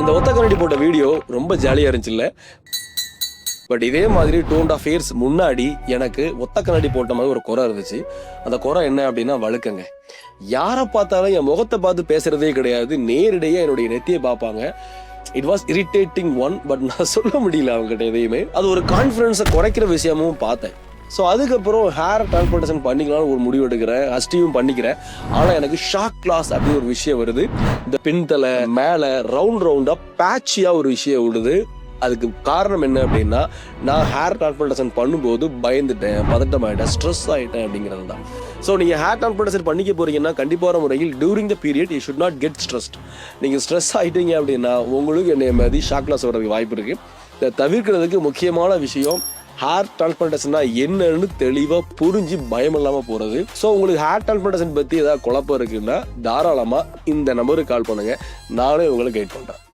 இந்த ஒத்த கண்ணாடி போட்ட வீடியோ ரொம்ப ஜாலியாக இருந்துச்சுல்ல. பட் இதே மாதிரி 2.5 years முன்னாடி எனக்கு ஒத்த கண்ணாடி போட்ட மாதிரி ஒரு குறை இருந்துச்சு. அந்த குறை என்ன அப்படின்னா வழுக்கங்க. யாரை பார்த்தாலும் என் முகத்தை பார்த்து பேசுறதே கிடையாது. நேரடியாக என்னுடைய நெத்தியை பார்ப்பாங்க. It was irritating one. But நான் சொல்ல முடியல அவங்ககிட்ட எதையுமே. அது ஒரு கான்ஃபிடன்ஸை குறைக்கிற விஷயமும் பார்த்தேன். ஸோ அதுக்கப்புறம் ஹேர் டிரான்ஸ்பிளான்டேஷன் பண்ணிக்கலாம்னு ஒரு முடிவு எடுக்கிறேன். ஹஸ்டியும் பண்ணிக்கிறேன். ஆனால் எனக்கு ஷாக் லாஸ் அப்படின்னு ஒரு விஷயம் வருது. இந்த பின்தலை மேலே ரவுண்டாக பேட்சியாக ஒரு விஷயம் விடுது. அதுக்கு காரணம் என்ன அப்படின்னா, நான் ஹேர் டிரான்ஸ்பிளான்டேஷன் பண்ணும்போது பயந்துட்டேன், பதட்டமாயிட்டேன், ஸ்ட்ரெஸ் ஆகிட்டேன் அப்படிங்கிறது தான். ஸோ நீங்கள் ஹேர் டிரான்ஸ்பிளான்டேஷன் பண்ணிக்க போகிறீங்கன்னா கண்டிப்பான முறையில் during the period you should not get stressed. நீங்கள் ஸ்ட்ரெஸ் ஆகிட்டீங்க அப்படின்னா உங்களுக்கு என்னைய மாதிரி ஷாக் லாஸ் வர்றதுக்கு வாய்ப்பு இருக்குது. இதை தவிர்க்கிறதுக்கு முக்கியமான விஷயம் ஹேர் டிரான்ஸ்பிளான்டேஷன்னா என்னன்னு தெளிவாக புரிஞ்சு பயம் இல்லாமல் போகிறது. ஸோ உங்களுக்கு ஹேர் டிரான்ஸ்பிளான்டேஷன் பற்றி ஏதாவது குழப்பம் இருக்குன்னா தாராளமாக இந்த நம்பருக்கு கால் பண்ணுங்கள். நானே உங்களுக்கு கைட் பண்ணுறேன்.